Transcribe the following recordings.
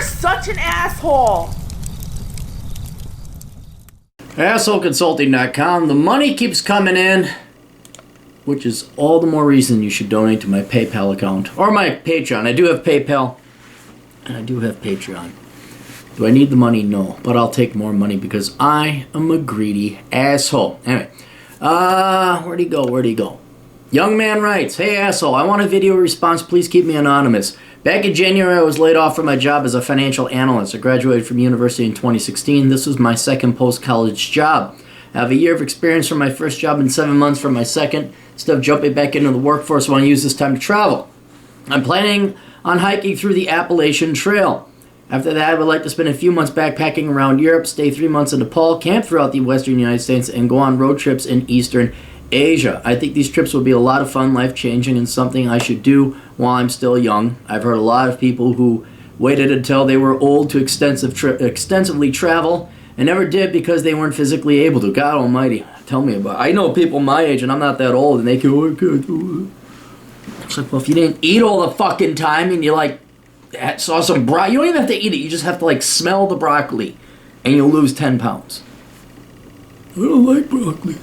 such an asshole. AssholeConsulting.com. The money keeps coming in, which is all the more reason you should donate to my PayPal account or my Patreon. I do have PayPal and I do have Patreon. Do I need the money? No, but I'll take more money because I am a greedy asshole. Anyway, where'd he go? Young man writes, "Hey asshole, I want a video response. Please keep me anonymous. Back in January, I was laid off from my job as a financial analyst. I graduated from university in 2016. This was my second post-college job. I have a year of experience from my first job and 7 months from my second. Instead of jumping back into the workforce, I want to use this time to travel. I'm planning on hiking through the Appalachian Trail. After that, I would like to spend a few months backpacking around Europe, stay 3 months in Nepal, camp throughout the western United States, and go on road trips in eastern Asia. I think these trips will be a lot of fun, life-changing, and something I should do while I'm still young. I've heard a lot of people who waited until they were old to extensively travel and never did because they weren't physically able to. God almighty, tell me about it. I know people my age, and I'm not that old, and they go, I can't do it. It's like, well, if you didn't eat all the fucking time and you, like, saw some broccoli, you don't even have to eat it. You just have to, like, smell the broccoli, and you'll lose 10 pounds. I don't like broccoli.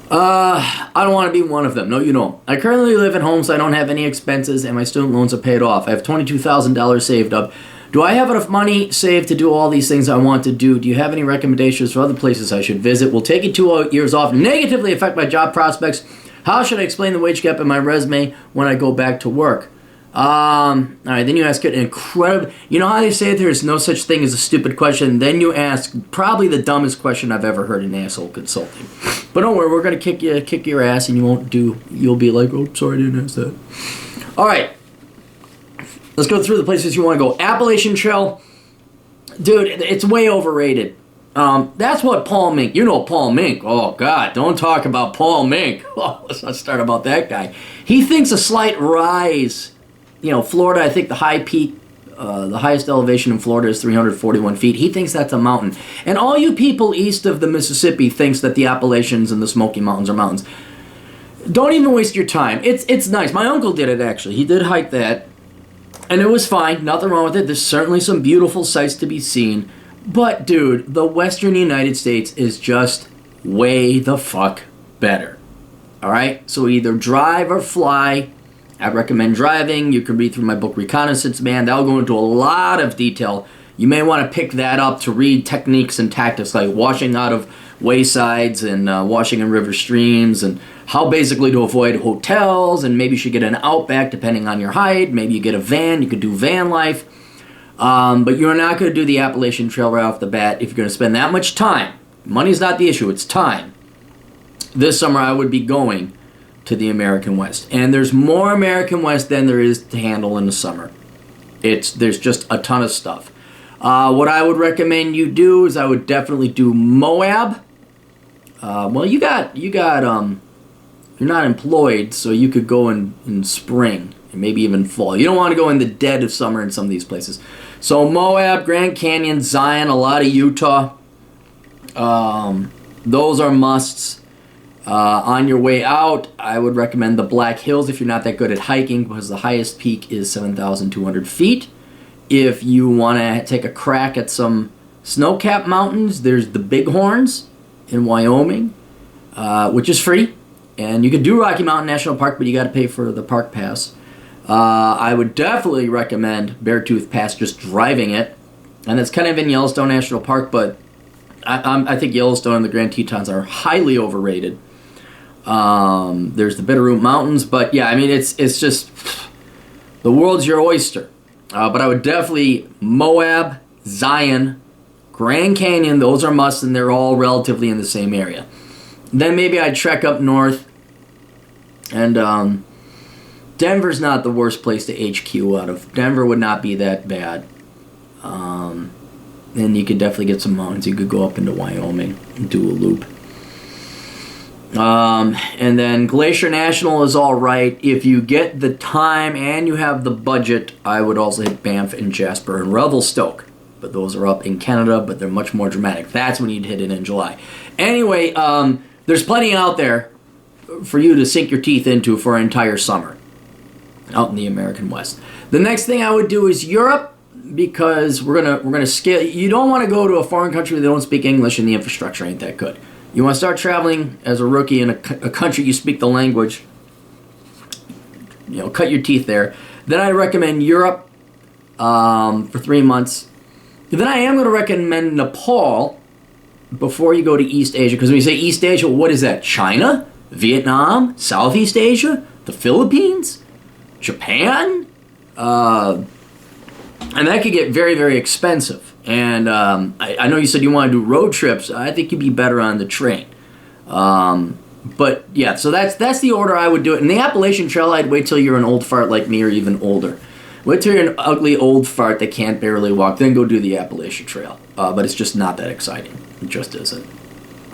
I don't want to be one of them. No, you don't. I currently live at home, so I don't have any expenses, and my student loans are paid off. I have $22,000 saved up. Do I have enough money saved to do all these things I want to do? Do you have any recommendations for other places I should visit? Will taking 2 years off negatively affect my job prospects? How should I explain the wage gap in my resume when I go back to work? All right, then you ask an incredible... You know how they say there's no such thing as a stupid question? Then you ask probably the dumbest question I've ever heard in Asshole Consulting. But don't worry, we're going to kick your ass, and you'll be like, oh, sorry, I didn't ask that. All right, let's go through the places you want to go. Appalachian Trail, dude, it's way overrated. That's what Paul Mink, you know Paul Mink. Oh, God, don't talk about Paul Mink. Oh, let's not start about that guy. He thinks a slight rise... You know, Florida, I think the highest elevation in Florida is 341 feet. He thinks that's a mountain. And all you people east of the Mississippi thinks that the Appalachians and the Smoky Mountains are mountains. Don't even waste your time. It's nice. My uncle did it, actually. He did hike that, and it was fine. Nothing wrong with it. There's certainly some beautiful sights to be seen. But, dude, the western United States is just way the fuck better. All right? So either drive or fly. I recommend driving. You can read through my book, Reconnaissance Man. That'll go into a lot of detail. You may want to pick that up to read techniques and tactics like washing out of waysides and washing in river streams and how basically to avoid hotels, and maybe you should get an Outback depending on your height. Maybe you get a van. You could do van life. But you're not going to do the Appalachian Trail right off the bat if you're going to spend that much time. Money's not the issue. It's time. This summer I would be going to the American West. And there's more American West than there is to handle in the summer. There's just a ton of stuff. What I would recommend you do is I would definitely do Moab. Well, you're not employed, so you could go in spring and maybe even fall. You don't want to go in the dead of summer in some of these places. So Moab, Grand Canyon, Zion, a lot of Utah. Those are musts. On your way out, I would recommend the Black Hills if you're not that good at hiking, because the highest peak is 7,200 feet. If you want to take a crack at some snow-capped mountains, there's the Bighorns in Wyoming, which is free. And you can do Rocky Mountain National Park, but you got to pay for the park pass. I would definitely recommend Beartooth Pass, just driving it. And it's kind of in Yellowstone National Park, but I think Yellowstone and the Grand Tetons are highly overrated. There's the Bitterroot Mountains, but yeah, I mean, it's just, the world's your oyster. But I would definitely, Moab, Zion, Grand Canyon, those are musts, and they're all relatively in the same area. Then maybe I'd trek up north, and Denver's not the worst place to HQ out of. Denver would not be that bad. Then you could definitely get some mountains. You could go up into Wyoming and do a loop. And then Glacier National is all right. If you get the time and you have the budget, I would also hit Banff and Jasper and Revelstoke. But those are up in Canada, but they're much more dramatic. That's when you'd hit it in July. Anyway, there's plenty out there for you to sink your teeth into for an entire summer out in the American West. The next thing I would do is Europe. because we're gonna scale. You don't want to go to a foreign country where they don't speak English and the infrastructure ain't that good. You want to start traveling as a rookie in a country you speak the language. Cut your teeth there. Then I recommend Europe for 3 months. Then I am going to recommend Nepal before you go to East Asia. Because when you say East Asia, what is that? China? Vietnam? Southeast Asia? The Philippines? Japan? And that could get very, very expensive. And I know you said you want to do road trips. I think you'd be better on the train. But yeah, so that's the order I would do it. In the Appalachian Trail, I'd wait till you're an old fart like me or even older. Wait till you're an ugly old fart that can't barely walk. Then go do the Appalachian Trail. But it's just not that exciting. It just isn't.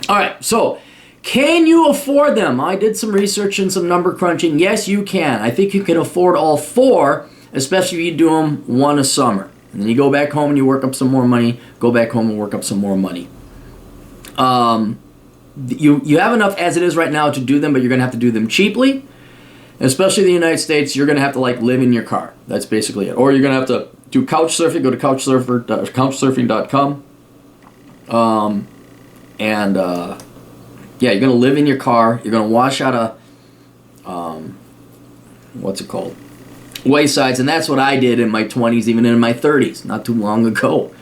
All right, so can you afford them? I did some research and some number crunching. Yes, you can. I think you can afford all 4, especially if you do them one a summer. And then you go back home and you work up some more money. Go back home and work up some more money. You have enough as it is right now to do them, but you're going to have to do them cheaply. Especially in the United States, you're going to have to live in your car. That's basically it. Or you're going to have to do couch surfing. Go to couchsurfing.com. Yeah, you're going to live in your car. You're going to wash out waysides, and that's what I did in my 20s, even in my 30s, not too long ago.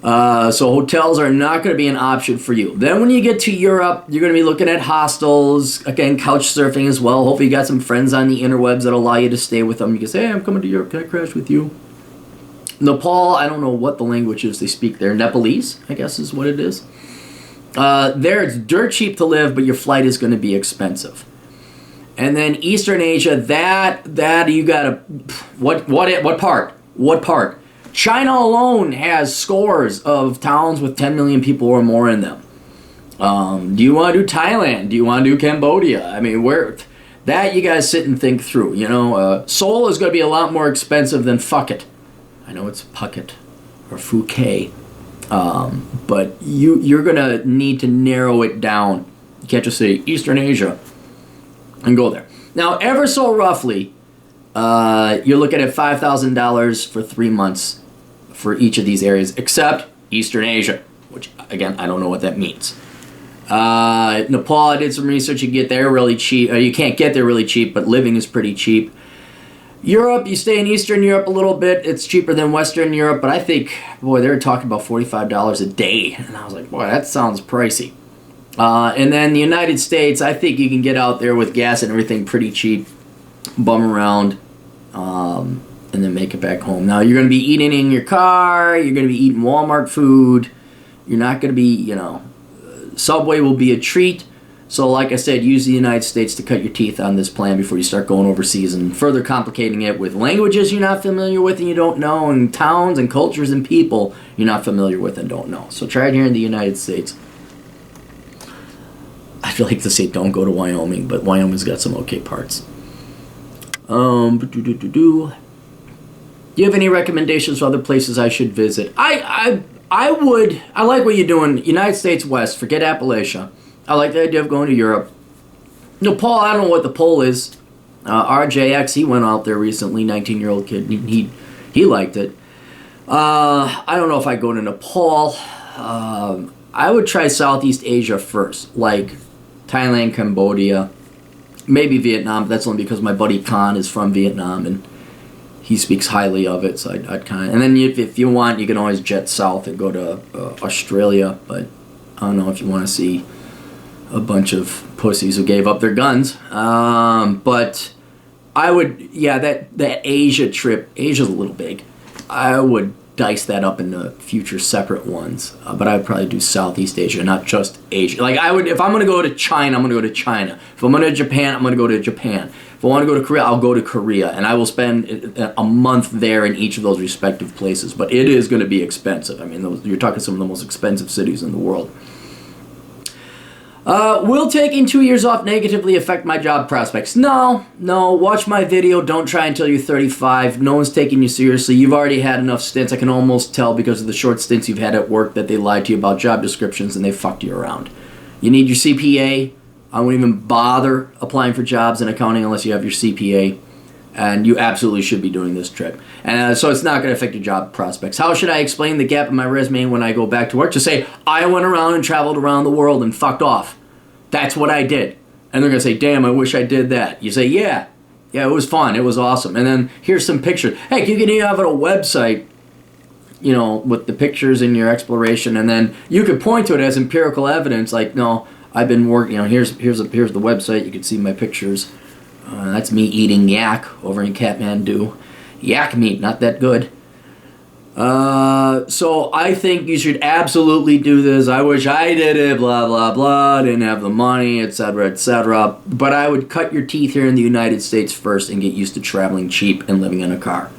So hotels are not going to be an option for you. Then when you get to Europe, you're going to be looking at hostels, again, couch surfing as well. Hopefully you got some friends on the interwebs that allow you to stay with them. You can say, hey, I'm coming to Europe. Can I crash with you? Nepal, I don't know what the language is they speak there. Nepalese, I guess is what it is. There it's dirt cheap to live, but your flight is going to be expensive. And then Eastern Asia, that you got to, what part? What part? China alone has scores of towns with 10 million people or more in them. Do you want to do Thailand? Do you want to do Cambodia? I mean, that you guys sit and think through. Seoul is going to be a lot more expensive than Phuket. I know it's Phuket or Phuket, but you're going to need to narrow it down. You can't just say Eastern Asia and go there. Now, ever so roughly, you're looking at $5,000 for 3 months for each of these areas, except Eastern Asia, which, again, I don't know what that means. Nepal, I did some research. You get there really cheap. You can't get there really cheap, but living is pretty cheap. Europe, you stay in Eastern Europe a little bit. It's cheaper than Western Europe, but I think, boy, they were talking about $45 a day. And I was like, boy, that sounds pricey. And then the United States, I think you can get out there with gas and everything pretty cheap, bum around, and then make it back home. Now, you're going to be eating in your car. You're going to be eating Walmart food. You're not going to be, Subway will be a treat. So, like I said, use the United States to cut your teeth on this plan before you start going overseas and further complicating it with languages you're not familiar with and you don't know, and towns and cultures and people you're not familiar with and don't know. So try it here in the United States. I feel like to say don't go to Wyoming, but Wyoming's got some okay parts. Do you have any recommendations for other places I should visit? I like what you're doing. United States West, forget Appalachia. I like the idea of going to Europe. Nepal, I don't know what the poll is. RJX, he went out there recently, 19-year-old kid. He liked it. I don't know if I go to Nepal. I would try Southeast Asia first, like Thailand, Cambodia, maybe Vietnam. But that's only because my buddy Khan is from Vietnam and he speaks highly of it. So I'd kind of. And then if you want, you can always jet south and go to Australia. But I don't know if you want to see a bunch of pussies who gave up their guns. But I would, that Asia trip. Asia's a little big. I would dice that up into future separate ones, but I would probably do Southeast Asia, not just Asia. Like if I'm going to go to China, I'm going to go to China. If I'm going to Japan, I'm going to go to Japan. If I want to go to Korea, I'll go to Korea, and I will spend a month there in each of those respective places. But it is going to be expensive. I mean, you're talking some of the most expensive cities in the world. Will taking 2 years off negatively affect my job prospects? No. Watch my video. Don't try until you're 35. No one's taking you seriously. You've already had enough stints. I can almost tell because of the short stints you've had at work that they lied to you about job descriptions and they fucked you around. You need your CPA. I won't even bother applying for jobs in accounting unless you have your CPA. And you absolutely should be doing this trip. And so it's not going to affect your job prospects. How should I explain the gap in my resume when I go back to work? Just say, I went around and traveled around the world and fucked off. That's what I did. And they're going to say, damn, I wish I did that. You say, yeah, it was fun. It was awesome. And then here's some pictures. Heck, you can even have a website, with the pictures in your exploration. And then you could point to it as empirical evidence. Like, no, I've been working, here's the website. You can see my pictures. That's me eating yak over in Kathmandu. Yak meat, not that good. So I think you should absolutely do this. I wish I did it, blah, blah, blah. Didn't have the money, etc., etc. But I would cut your teeth here in the United States first and get used to traveling cheap and living in a car.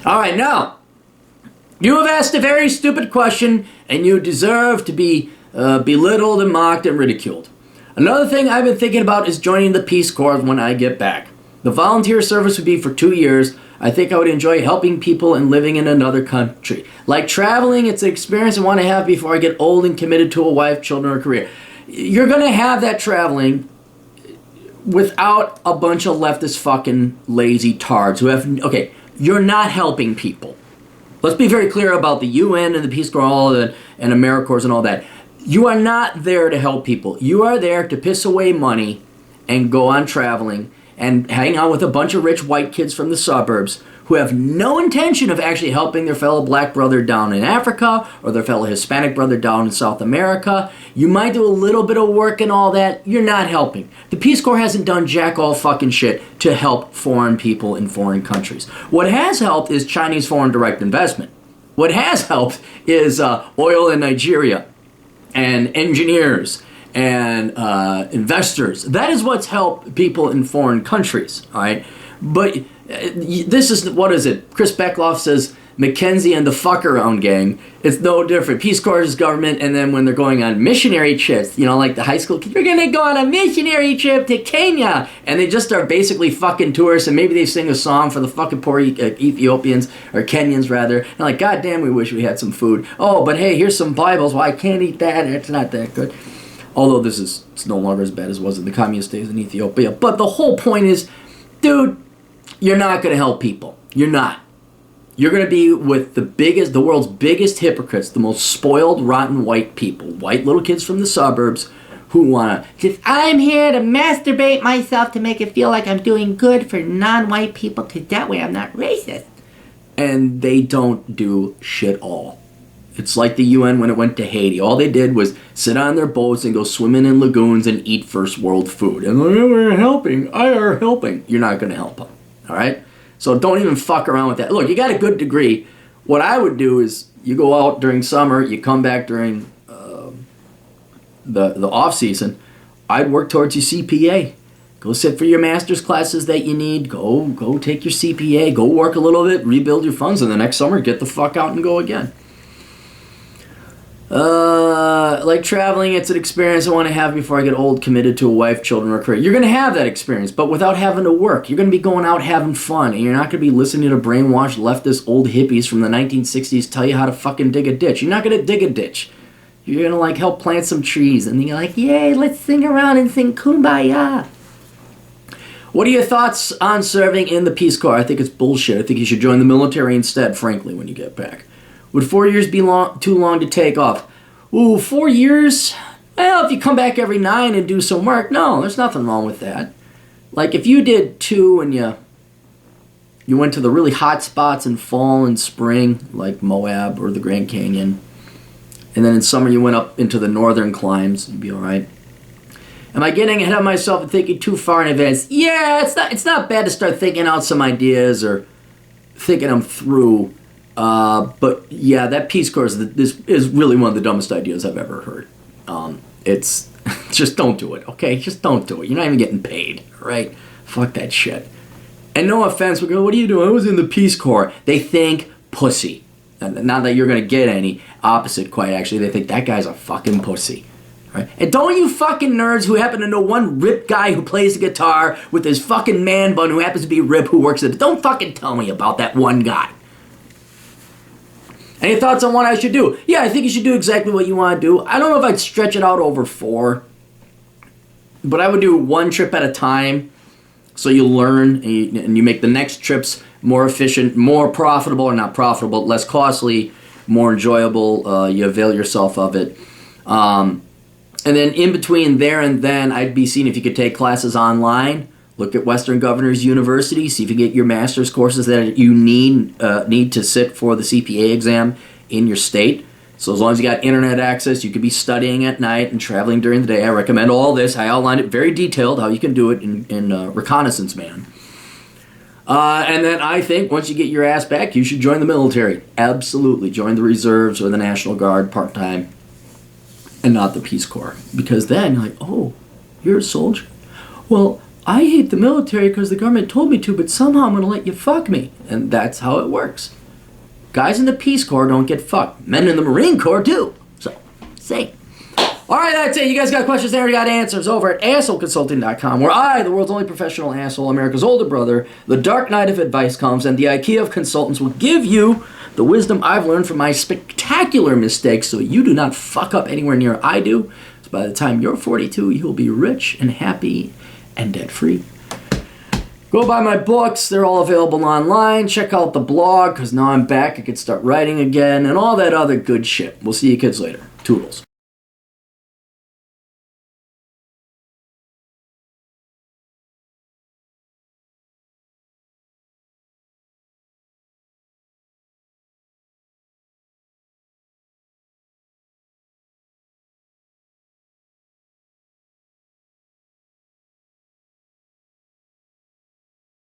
All right, now, you have asked a very stupid question, and you deserve to be belittled and mocked and ridiculed. Another thing I've been thinking about is joining the Peace Corps when I get back. The volunteer service would be for 2 years. I think I would enjoy helping people and living in another country. Like traveling, it's an experience I want to have before I get old and committed to a wife, children, or career. You're going to have that traveling without a bunch of leftist fucking lazy tards who have... Okay, you're not helping people. Let's be very clear about the UN and the Peace Corps and AmeriCorps and all that. You are not there to help people. You are there to piss away money and go on traveling and hang out with a bunch of rich white kids from the suburbs who have no intention of actually helping their fellow black brother down in Africa or their fellow Hispanic brother down in South America. You might do a little bit of work and all that. You're not helping. The Peace Corps hasn't done jack all fucking shit to help foreign people in foreign countries. What has helped is Chinese foreign direct investment. What has helped is oil in Nigeria and engineers and investors. That is what's helped people in foreign countries, all right? But this is, what is it? Chris Beckloff says, Mackenzie and the fuck-around gang. It's no different. Peace Corps is government, and then when they're going on missionary trips, like the high school kids, we're going to go on a missionary trip to Kenya, and they just are basically fucking tourists, and maybe they sing a song for the fucking poor Ethiopians, or Kenyans rather, and like, God damn, we wish we had some food. Oh, but hey, here's some Bibles. Well, I can't eat that, it's not that good. Although it's no longer as bad as it was in the communist days in Ethiopia. But the whole point is, dude, you're not going to help people. You're not. You're going to be with the world's biggest hypocrites, the most spoiled, rotten white people, white little kids from the suburbs who want to, I'm here to masturbate myself to make it feel like I'm doing good for non-white people because that way I'm not racist. And they don't do shit all. It's like the UN when it went to Haiti. All they did was sit on their boats and go swimming in lagoons and eat first world food. And we're helping. I are helping. You're not going to help them. All right? So don't even fuck around with that. Look, you got a good degree. What I would do is you go out during summer, you come back during the off season. I'd work towards your CPA. Go sit for your master's classes that you need. Go take your CPA. Go work a little bit, rebuild your funds, and the next summer get the fuck out and go again. Like traveling, it's an experience I want to have before I get old, committed to a wife, children, or career. You're going to have that experience, but without having to work. You're going to be going out having fun, and you're not going to be listening to brainwashed leftist old hippies from the 1960s tell you how to fucking dig a ditch. You're not going to dig a ditch. You're going to help plant some trees, and then you're like, yay, let's sing around and sing Kumbaya. What are your thoughts on serving in the Peace Corps? I think it's bullshit. I think you should join the military instead, frankly, when you get back. Would 4 years be too long to take off? Ooh, 4 years? Well, if you come back every 9 and do some work, no, there's nothing wrong with that. Like, if you did 2 and you went to the really hot spots in fall and spring, like Moab or the Grand Canyon, and then in summer you went up into the northern climes, you'd be all right. Am I getting ahead of myself and thinking too far in advance? Yeah, it's not bad to start thinking out some ideas or thinking them through. But yeah, that Peace Corps is really one of the dumbest ideas I've ever heard. It's just don't do it, okay? Just don't do it. You're not even getting paid, right? Fuck that shit. And no offense, we go, what are you doing? I was in the Peace Corps. They think pussy. Not that you're gonna get any. Opposite, quite actually. They think that guy's a fucking pussy. Right? And don't you fucking nerds who happen to know one ripped guy who plays the guitar with his fucking man bun who happens to be ripped who works at it. Don't fucking tell me about that one guy. Any thoughts on what I should do? Yeah, I think you should do exactly what you want to do. I don't know if I'd stretch it out over 4. But I would do 1 trip at a time. So you learn and you make the next trips more efficient, more profitable, or not profitable, less costly, more enjoyable. You avail yourself of it. And then in between there and then, I'd be seeing if you could take classes online. Look at Western Governors University. See if you get your master's courses that you need to sit for the CPA exam in your state. So as long as you got internet access, you could be studying at night and traveling during the day. I recommend all this. I outlined it very detailed, how you can do it in Reconnaissance Man. And then I think once you get your ass back, you should join the military. Absolutely. Join the reserves or the National Guard part-time and not the Peace Corps. Because then you're like, oh, you're a soldier? Well, I hate the military because the government told me to, but somehow I'm going to let you fuck me. And that's how it works. Guys in the Peace Corps don't get fucked. Men in the Marine Corps do. So, say. All right, that's it. You guys got questions there? You got answers over at assholeconsulting.com, where I, the world's only professional asshole, America's older brother, the dark knight of advice comes, and the IKEA of consultants will give you the wisdom I've learned from my spectacular mistakes so you do not fuck up anywhere near I do. So by the time you're 42, you'll be rich and happy and debt-free. Go buy my books. They're all available online. Check out the blog, because now I'm back. I can start writing again and all that other good shit. We'll see you kids later. Toodles.